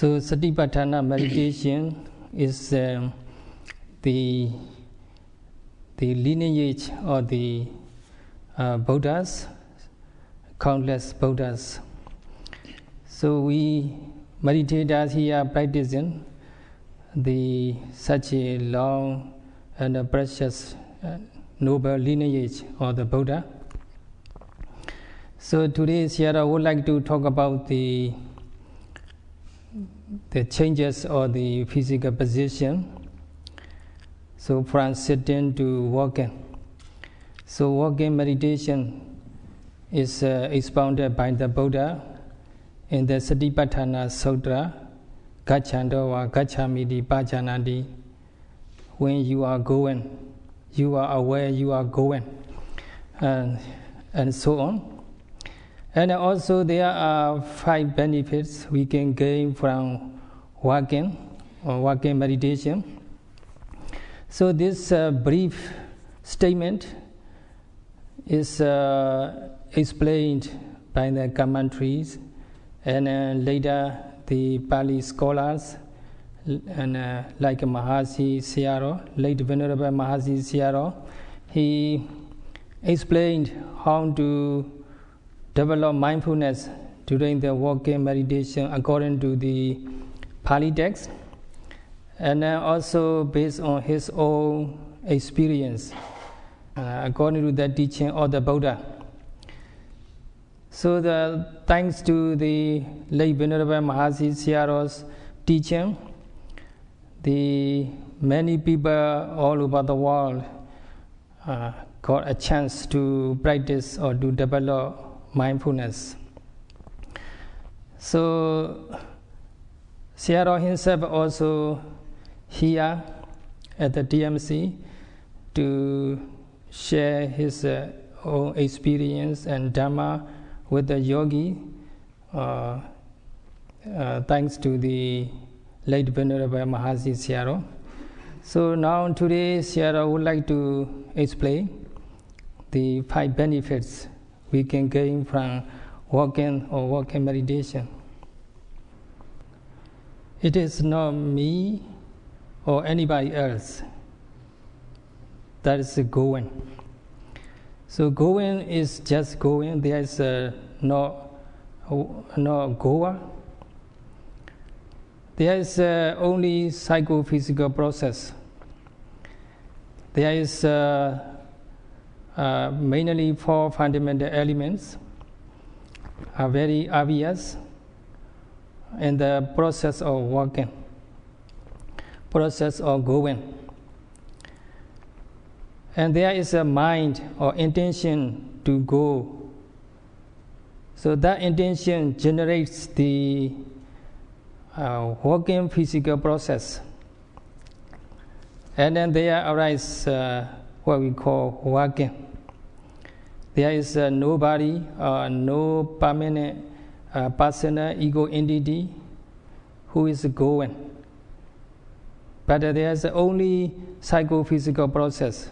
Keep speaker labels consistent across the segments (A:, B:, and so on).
A: So Satipatthana meditation is the lineage of the Buddhas, countless Buddhas. So we meditators here practicing such a long and precious noble lineage of the Buddha. So today Sayadaw would like to talk about the changes of the physical position. So from sitting to walking. So walking meditation is expounded by the Buddha in the Satipatthana Sutra, Gacchando wa Gacchami Bhajanati. When you are going, you are aware you are going, and so on. And also there are 5 benefits we can gain from walking or walking meditation. So this brief statement is explained by the commentaries, and later the Pali scholars and like Mahasi Sayadaw, late Venerable Mahasi Sayadaw, he explained how to develop mindfulness during the walking meditation according to the Pali text, and also based on his own experience according to the teaching of the Buddha. So thanks to the late Venerable Mahasi Sayadaw's teaching, the many people all over the world got a chance to practice or to develop mindfulness. So Sayadaw himself also here at the DMC to share his own experience and Dhamma with the yogi, thanks to the late Venerable Mahasi Sayadaw. So now today Sayadaw would like to explain the 5 benefits we can gain from walking or walking meditation. It is not me or anybody else that is going. So going is just going. There is no goer. There is only psychophysical process. There is mainly 4 fundamental elements are very obvious in the process of walking, process of going. And there is a mind or intention to go. So that intention generates the walking physical process. And then there arises what we call walking. There is nobody, no permanent personal ego entity who is going. But there is only psychophysical process.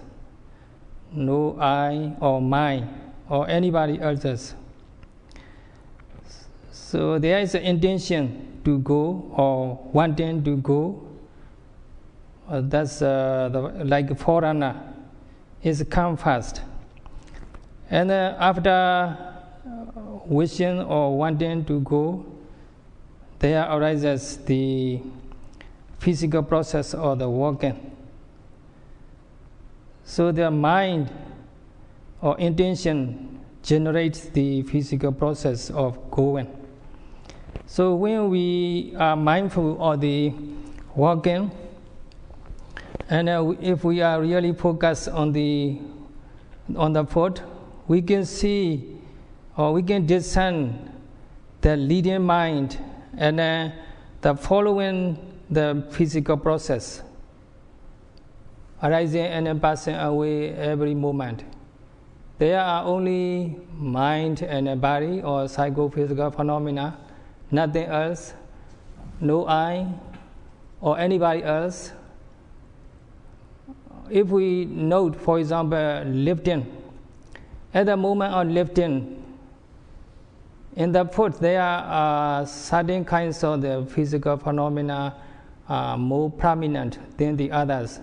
A: No I or mine or anybody else's. So there is an intention to go or wanting to go. That's like a forerunner is come first. And after wishing or wanting to go, there arises the physical process of the walking. So the mind or intention generates the physical process of going. So when we are mindful of the walking, and if we are really focused on the foot, we can see or we can discern the leading mind and the following the physical process arising and passing away every moment. There are only mind and body or psychophysical phenomena, nothing else, no I or anybody else. If we note, for example, lifting, at the moment of lifting, in the foot, there are certain kinds of the physical phenomena more prominent than the others.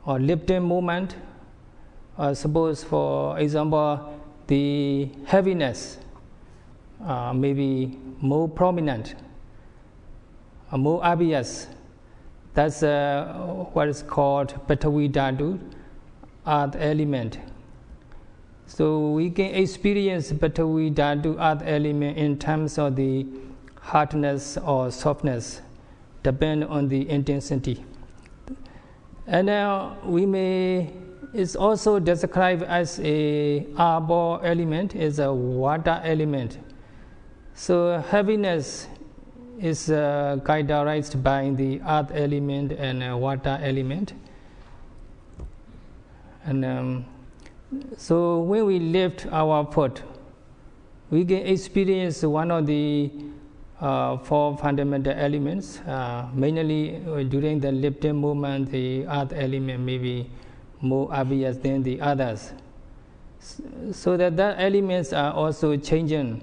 A: Or lifting movement, suppose for example, the heaviness may be more prominent, more obvious. That's what is called Patavi Dhatu, earth element. So we can experience Patavi Dhatu, earth element, in terms of the hardness or softness, depend on the intensity. And it's also described as a arbor element, is a water element. So heaviness is characterized by the earth element and water element. And so when we lift our foot, we can experience one of the four fundamental elements. Mainly during the lifting movement, the earth element may be more obvious than the others. So that elements are also changing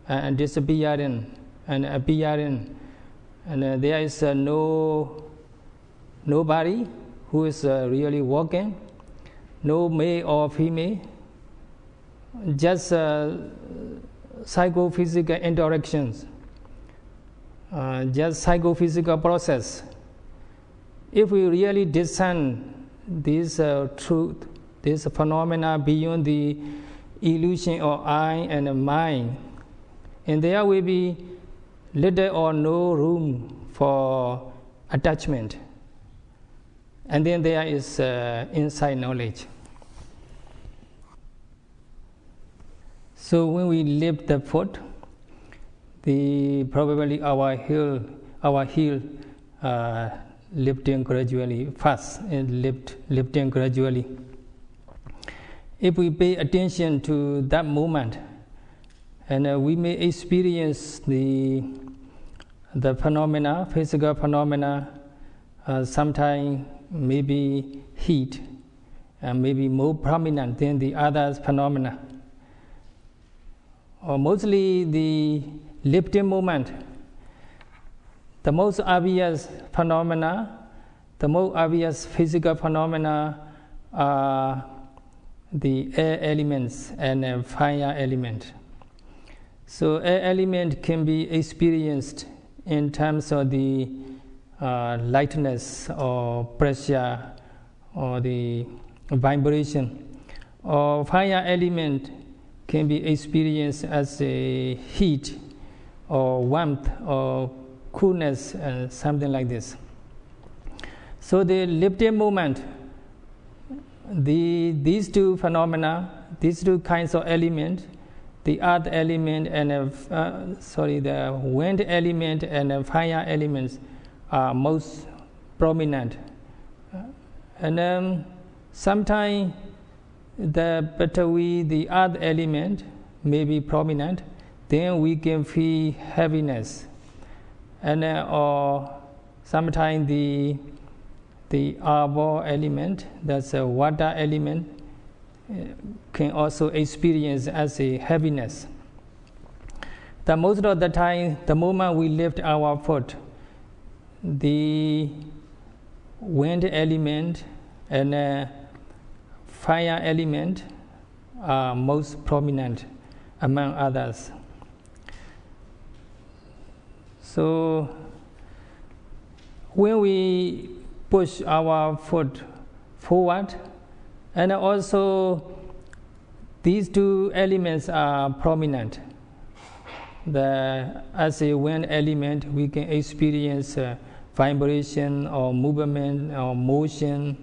A: and disappearing and appearing. And there is nobody who is really walking, no male or female, just psychophysical interactions, just psychophysical process. If we really discern this truth, this phenomena beyond the illusion of I and mind, and there will be little or no room for attachment. And then there is insight knowledge. So when we lift the foot, probably our heel lifting gradually, fast and lifting gradually. If we pay attention to that moment, and we may experience the phenomena, physical phenomena, sometimes maybe heat, maybe more prominent than the other phenomena. Or mostly the lifting movement, the most obvious phenomena, the most obvious physical phenomena are the air elements and fire element. So air element can be experienced in terms of the lightness or pressure or the vibration. Or fire element can be experienced as a heat or warmth or coolness and something like this. So the lifting movement, these two phenomena, these two kinds of elements, the earth element and the wind element and the fire elements are most prominent. And sometimes the earth element may be prominent, then we can feel heaviness. And or sometimes the arbor element, that's a water element, can also experience as a heaviness. The most of the time, the moment we lift our foot, the wind element and fire element are most prominent among others. So when we push our foot forward, and also these two elements are prominent. As a wind element, we can experience vibration or movement or motion.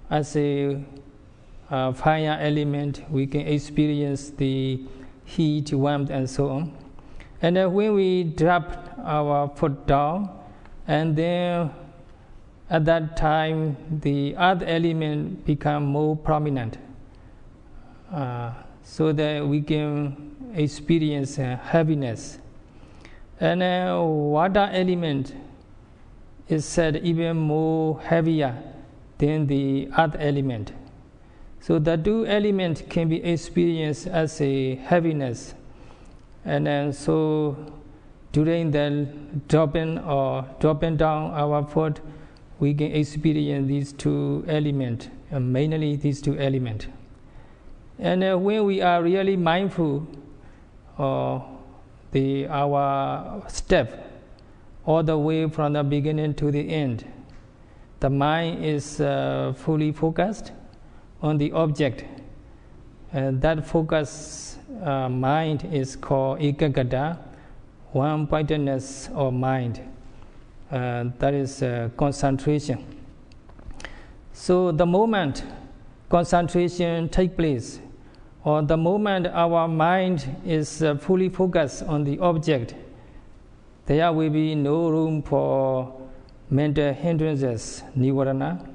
A: As a fire element, we can experience the heat, warmth, and so on. And when we drop our foot down, and then at that time the earth element become more prominent, so that we can experience heaviness. And water element is said even more heavier than the earth element. So the two elements can be experienced as a heaviness. And then so during the dropping down our foot, we can experience these two elements, mainly these two elements. And when we are really mindful of our step all the way from the beginning to the end, the mind is fully focused on the object. And that focus mind is called ekagata, one-pointedness of mind. That is concentration. So the moment concentration takes place, or the moment our mind is fully focused on the object, there will be no room for mental hindrances, nivarana.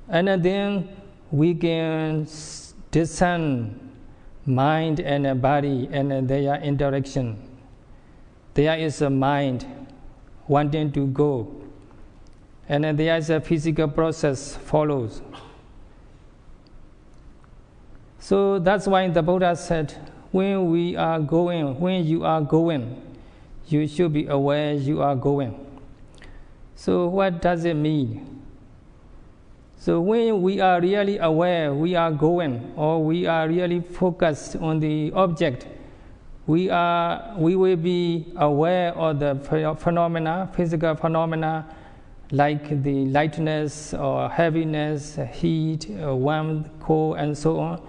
A: And then we can discern mind and body and their interaction. There is a mind wanting to go, and then there is a physical process follows. So that's why the Buddha said, when you are going, you should be aware you are going. So what does it mean? So when we are really aware we are going, or we are really focused on the object, we will be aware of the phenomena, physical phenomena, like the lightness or heaviness, heat, warmth, cold, and so on,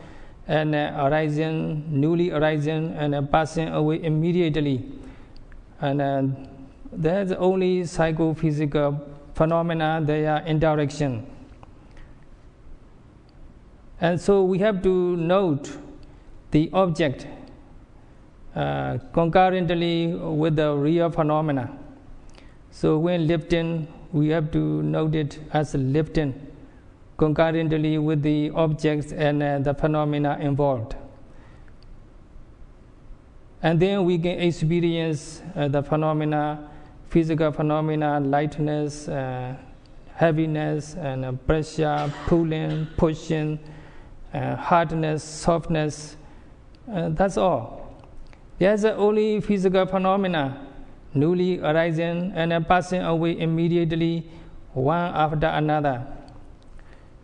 A: and arising, newly arising, and passing away immediately. And there's only psychophysical phenomena, their interaction. And so we have to note the object concurrently with the real phenomena. So when lifting, we have to note it as lifting concurrently with the objects and the phenomena involved. And then we can experience the phenomena, physical phenomena, lightness, heaviness, and pressure, pulling, pushing, hardness, softness. That's all. There's only physical phenomena, newly arising and passing away immediately, one after another.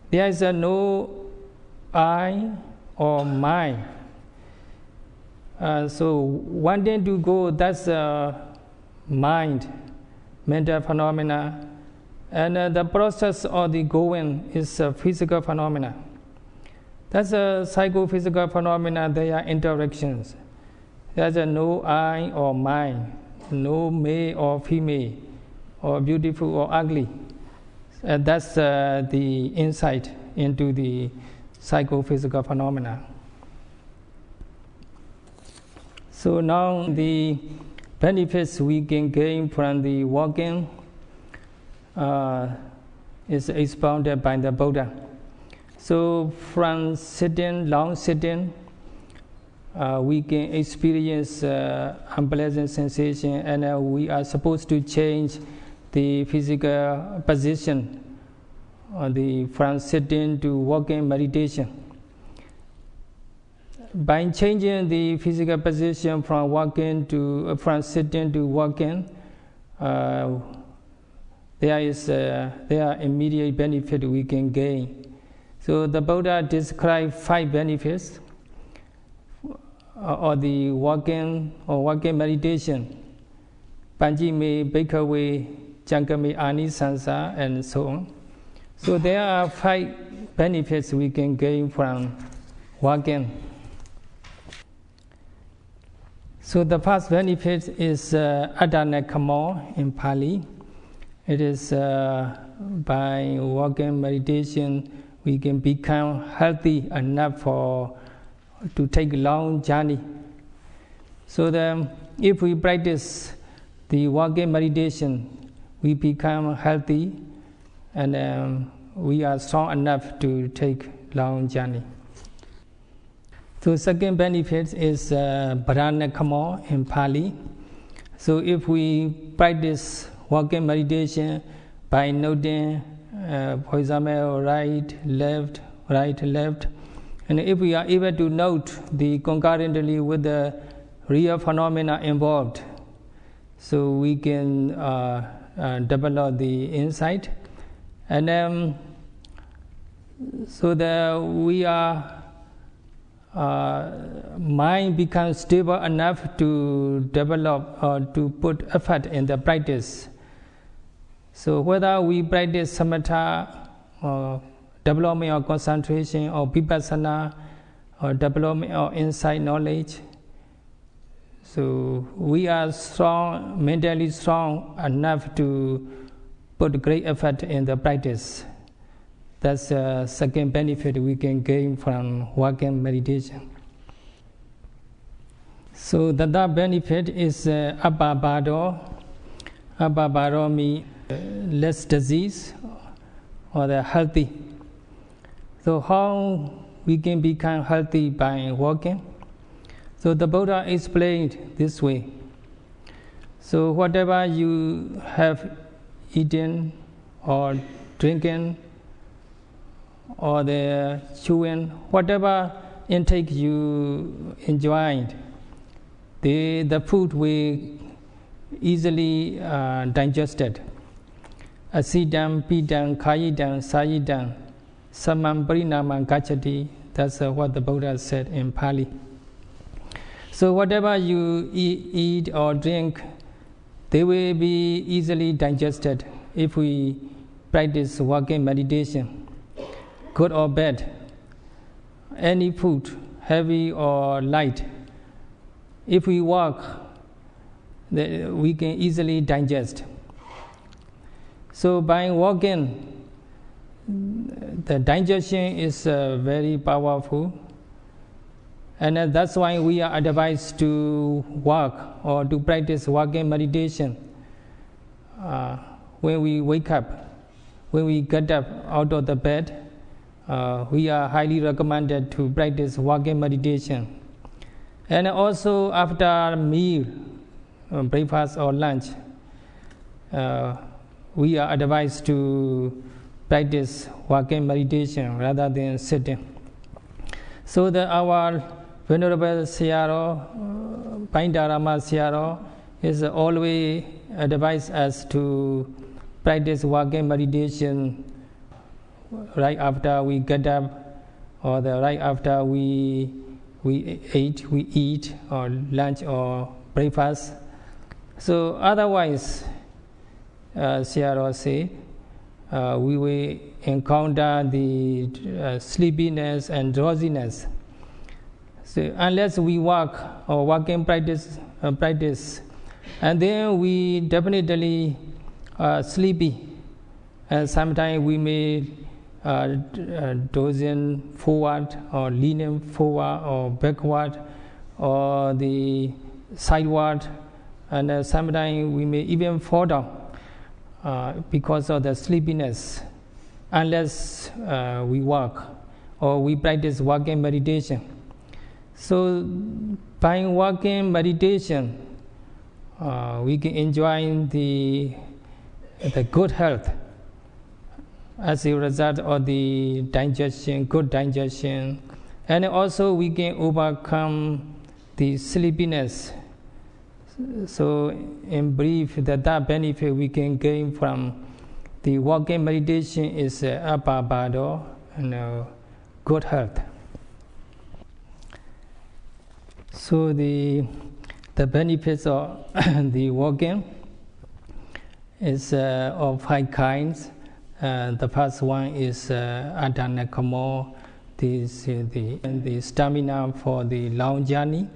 A: There is no I or mind. So wanting to go, that's mind, mental phenomena, and the process of the going is a physical phenomena. That's a psychophysical phenomena. They are interactions. There's no I or mind, no male or female, or beautiful or ugly. That's the insight into the psychophysical phenomena. So now the benefits we can gain from the walking is expounded by the Buddha. So from sitting, long sitting, we can experience unpleasant sensation, and we are supposed to change the physical position from sitting to walking meditation. By changing the physical position from sitting to walking, there are immediate benefit we can gain. So the Buddha described 5 benefits of the walking meditation. Panjime, Bhikkhave, Jankame, Anisansa, and so on. So there are 5 benefits we can gain from walking. So the first benefit is Adhanakamo in Pali. It is by walking meditation we can become healthy enough to take a long journey. So if we practice the walking meditation, we become healthy and we are strong enough to take long journey. So second benefit is Bharanakamo in Pali. So if we practice walking meditation by noting, for example, right, left, And if we are able to note the concurrently with the real phenomena involved, so we can develop the insight, and then so that we are mind becomes stable enough to develop or to put effort in the practice. So whether we practice samatha or development of concentration or vipassana or development of insight knowledge, so we are strong, mentally strong enough to put great effort in the practice. That's the second benefit we can gain from walking meditation. So the third benefit is apabado. Apabado means less disease or the healthy. So how we can become healthy by walking? So the Buddha explained this way. So whatever you have eaten or drinking or the chewing, whatever intake you enjoyed, the food will easily digested. Asidam, pidam, kayidam, sayidam, samam parinamam gacchati. That's what the Buddha said in Pali. So whatever you eat or drink, they will be easily digested if we practice walking meditation, good or bad. Any food, heavy or light, if we walk, we can easily digest. So by walking, the digestion is very powerful. And that's why we are advised to walk or to practice walking meditation. When we wake up, when we get up out of the bed, we are highly recommended to practice walking meditation. And also after meal, breakfast or lunch, we are advised to practice walking meditation rather than sitting. So that our Venerable Sayadaw, Paindarama Sayadaw, is always advised us to practice walking meditation right after we get up, or right after we eat or lunch or breakfast. So otherwise, Sayadaw say, we will encounter the sleepiness and drowsiness. So unless we walk or walking practice, and then we definitely sleepy, and sometimes we may dozing forward or leaning forward or backward or the sideward, and sometimes we may even fall down because of the sleepiness, unless we walk or we practice walking meditation. So by walking meditation, we can enjoy the good health as a result of the digestion, good digestion, and also we can overcome the sleepiness. So in brief, that benefit we can gain from the walking meditation is apabado and good health. So the benefits of the walking is of 5 kinds. The first one is adhanakamo, the stamina for the long journey,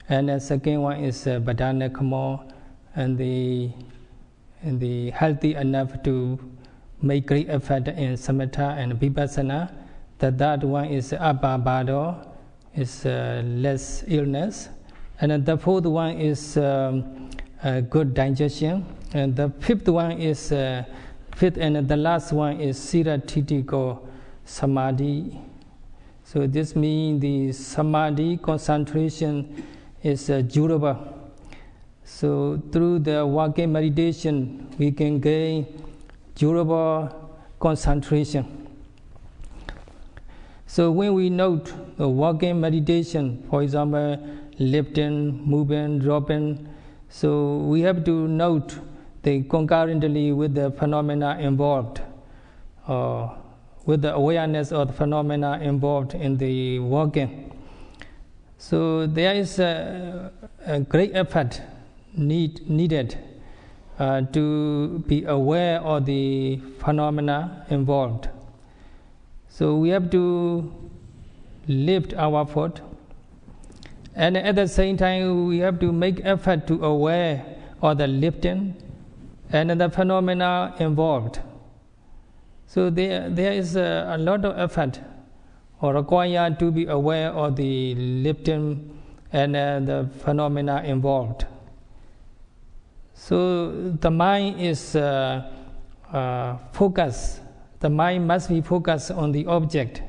A: and the second one is badhanakamo, and the healthy enough to make great effort in samatha and vipassana. The third one is apabado, is less illness, and the fourth one is good digestion, and the fifth one is fifth and the last one is siratitiko samadhi. So this means the samadhi concentration is durable. So through the walking meditation, we can gain durable concentration. So when we note the walking meditation, for example, lifting, moving, dropping, so we have to note concurrently with the phenomena involved, with the awareness of the phenomena involved in the walking. So there is a great effort needed to be aware of the phenomena involved. So we have to lift our foot, and at the same time we have to make effort to aware of the lifting and the phenomena involved. So there is a lot of effort required to be aware of the lifting and the phenomena involved. So the mind is focused. The mind must be focused on the object.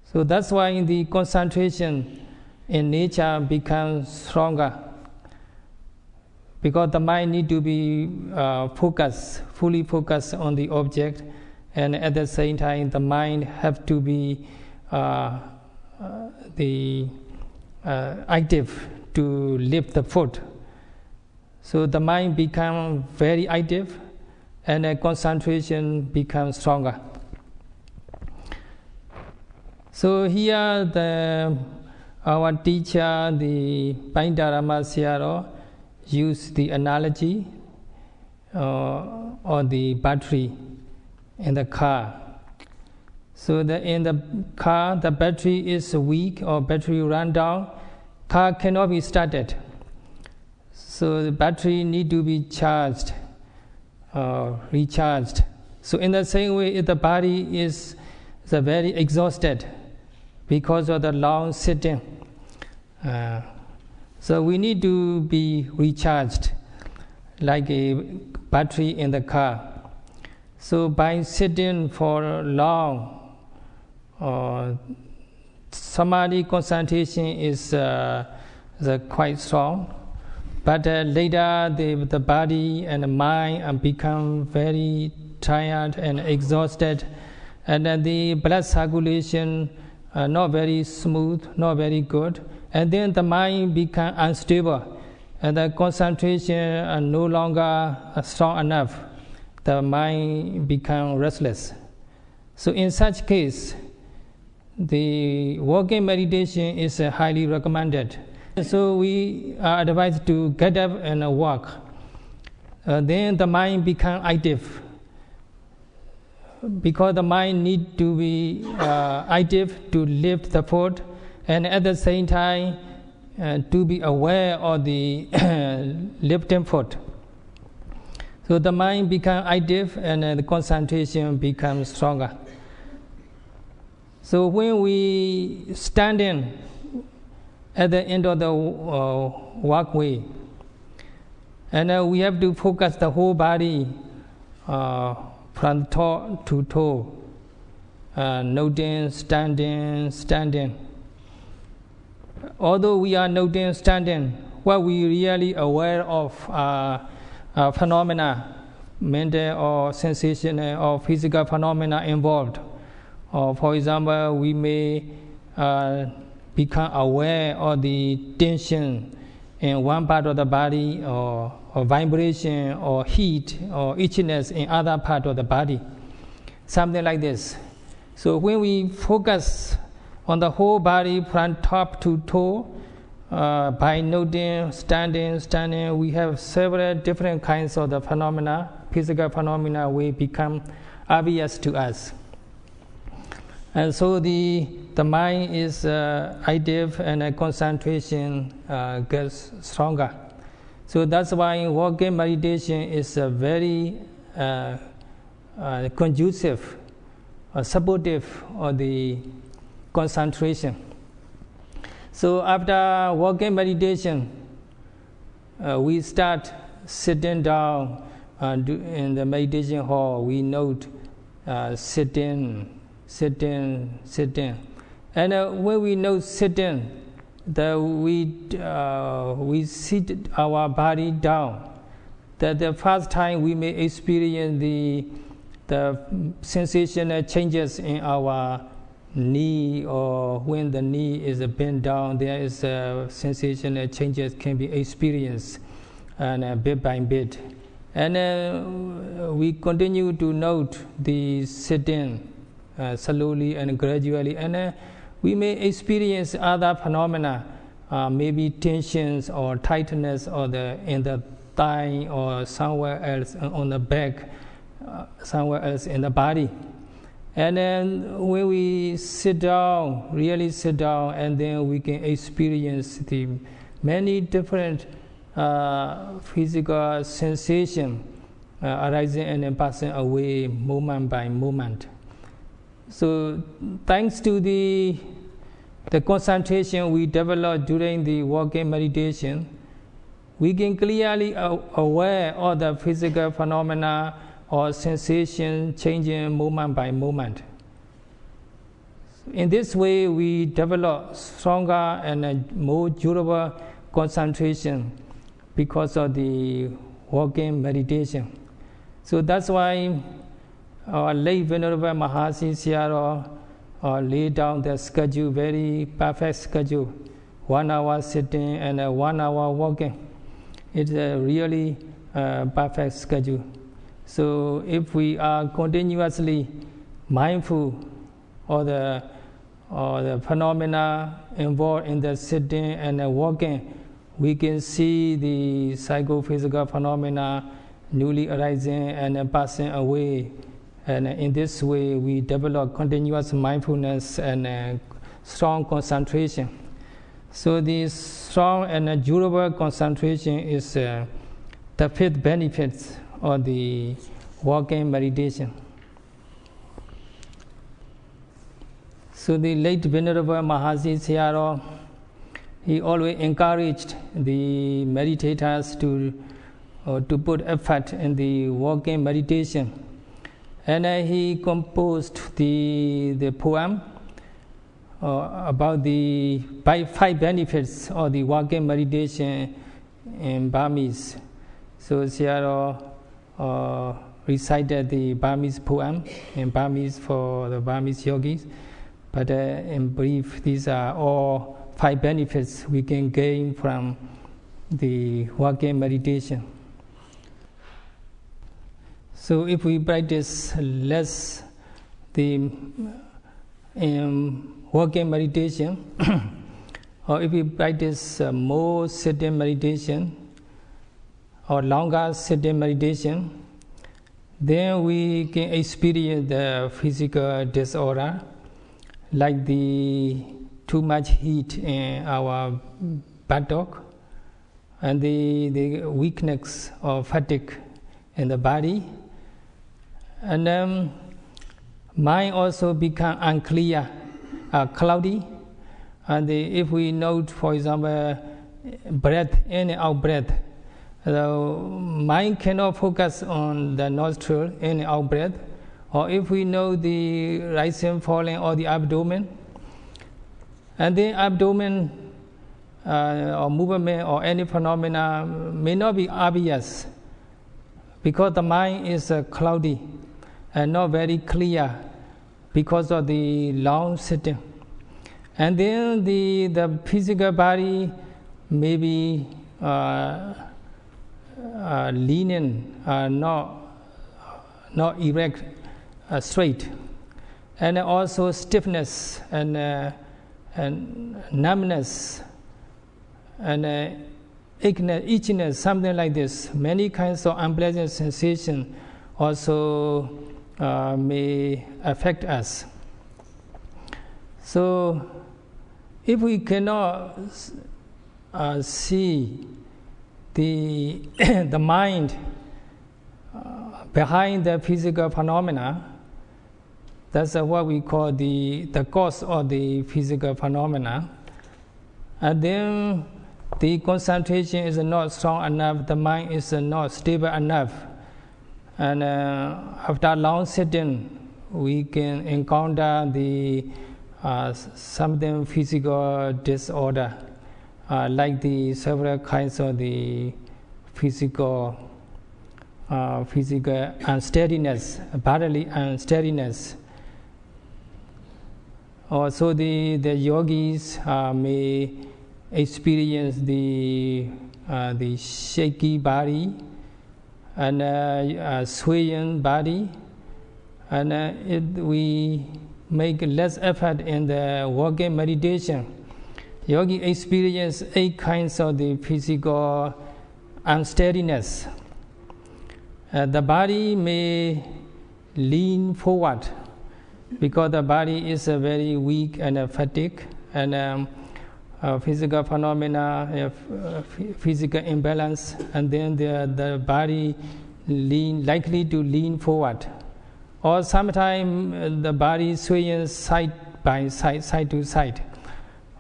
A: So that's why the concentration in nature becomes stronger, because the mind need to be fully focused on the object, and at the same time the mind have to be active to lift the foot. So the mind becomes very active, and the concentration becomes stronger. So here our teacher, the Paindarama Sayadaw, used the analogy of the battery in the car. So in the car, the battery is weak or battery run down, car cannot be started. So the battery need to be charged, recharged. So in the same way, if the body is very exhausted because of the long sitting, so we need to be recharged like a battery in the car. So by sitting for long, samadhi concentration is quite strong. But later the body and the mind become very tired and exhausted, and the blood circulation not very smooth, not very good, and then the mind become unstable, and the concentration no longer strong enough. The mind become restless. So in such case, the walking meditation is highly recommended. So we are advised to get up and walk. Then the mind become active, because the mind need to be active to lift the foot, and at the same time to be aware of the lifting foot. So the mind become active, and the concentration becomes stronger. So when we stand in at the end of the walkway, and we have to focus the whole body from top to toe, noting, standing. Although we are noting, standing, what we really aware of phenomena, mental or sensational or physical phenomena involved. For example, we may become aware of the tension in one part of the body, or vibration or heat or itchiness in other part of the body, something like this. So when we focus on the whole body from top to toe, by noting, standing, we have several different kinds of the phenomena, physical phenomena will become obvious to us. And so the mind is active, and concentration gets stronger. So that's why walking meditation is very conducive, supportive of the concentration. So after walking meditation, we start sitting down in the meditation hall. We note sitting. And when we note sitting, we sit our body down. That the first time we may experience the the sensation changes in our knee, or when the knee is bent down, there is a sensation changes can be experienced, and bit by bit. And we continue to note the sitting slowly and gradually, and we may experience other phenomena, maybe tensions or tightness, or in the thigh, or somewhere else on the back, somewhere else in the body. And then when we sit down, really sit down, and then we can experience the many different physical sensation arising and then passing away moment by moment. So thanks to the concentration we develop during the walking meditation, we can clearly aware of the physical phenomena or sensation changing moment by moment. In this way, we develop stronger and more durable concentration because of the walking meditation. So that's why our late Venerable Mahasi Sayadaw laid down the schedule, very perfect schedule, 1 hour sitting and 1 hour walking. It's a really perfect schedule. So if we are continuously mindful of the phenomena involved in the sitting and walking, we can see the psychophysical phenomena newly arising and passing away. And in this way, we develop continuous mindfulness and strong concentration. So this strong and durable concentration is the fifth benefit of the walking meditation. So the late Venerable Mahasi Sayadaw, he always encouraged the meditators to put effort in the walking meditation. And he composed the poem about the 5 benefits of the walking meditation in Burmese. So Sayadaw recited the Burmese poem in Burmese for the Burmese yogis. But in brief, these are all 5 benefits we can gain from the walking meditation. So if we practice less the walking meditation, or if we practice more sitting meditation, or longer sitting meditation, then we can experience the physical disorder, like the too much heat in our buttock, and the weakness or fatigue in the body. And then mind also become unclear, cloudy. And if we note, for example, breath, in and out breath, the mind cannot focus on the nostril, in and out breath. Or if we know the rising, falling, or the abdomen, and the abdomen or movement or any phenomena may not be obvious because the mind is cloudy and not very clear because of the long sitting. And then the physical body may be leaning, not erect, straight, and also stiffness and numbness and itchiness, something like this. Many kinds of unpleasant sensation also may affect us. So if we cannot see the mind behind the physical phenomena, that's what we call the cause of the physical phenomena. And then the concentration is not strong enough, the mind is not stable enough. And after long sitting, we can encounter the something physical disorder, like the several kinds of the physical physical unsteadiness, bodily unsteadiness. Also, the yogis may experience the shaky body and swaying body, and we make less effort in the walking meditation. Yogi experience 8 kinds of the physical unsteadiness. The body may lean forward because the body is very weak and fatigued, and physical phenomena, physical imbalance, and then the body likely to lean forward. Or sometimes the body swaying side to side.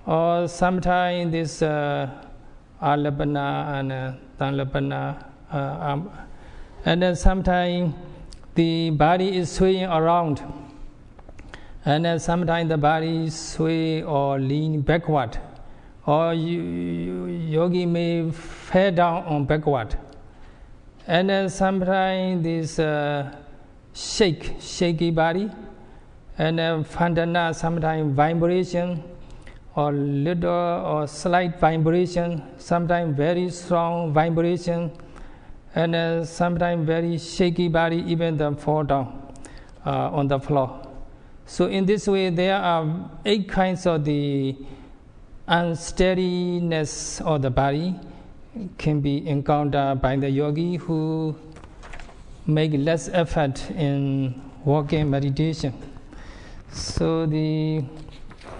A: Or sometimes this Alapana and Tanlapana, and then sometimes the body is swaying around, and then sometimes the body sway or lean backward, or yogi may fall down on backward, and then sometimes this shaky body, and then Vandana, sometimes vibration, or little or slight vibration, sometimes very strong vibration, and sometimes very shaky body, even the fall down on the floor. So in this way, there are 8 kinds of the unsteadiness of the body can be encountered by the yogi who make less effort in walking meditation. So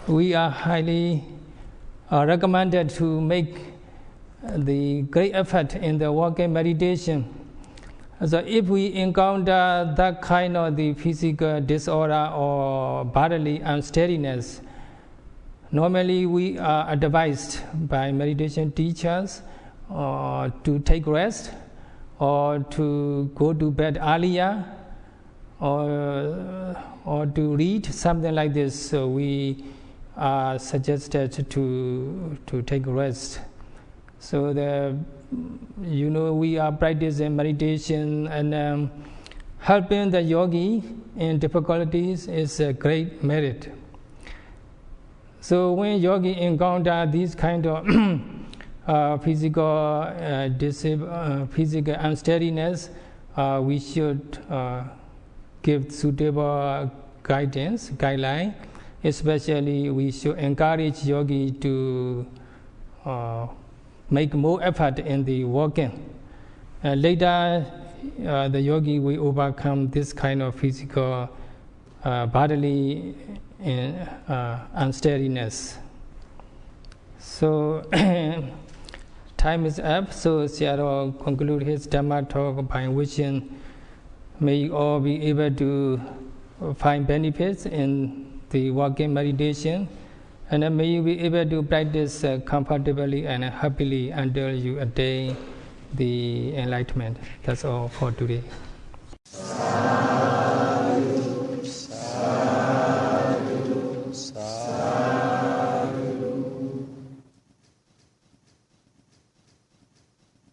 A: we are highly recommended to make the great effort in the walking meditation. So if we encounter that kind of the physical disorder or bodily unsteadiness, normally we are advised by meditation teachers to take rest or to go to bed earlier or to read, something like this. So we are suggested to take rest. So we are practicing meditation, and helping the yogi in difficulties is a great merit. So when yogi encounter these kind of physical unsteadiness, we should give suitable guideline. Especially, we should encourage yogi to make more effort in the walking. Later, the yogi will overcome this kind of physical bodily unsteadiness. So, time is up. So, Sayadaw conclude his Dhamma talk by wishing may you all be able to find benefits in the walking meditation, and then may you be able to practice comfortably and happily until you attain the enlightenment. That's all for today.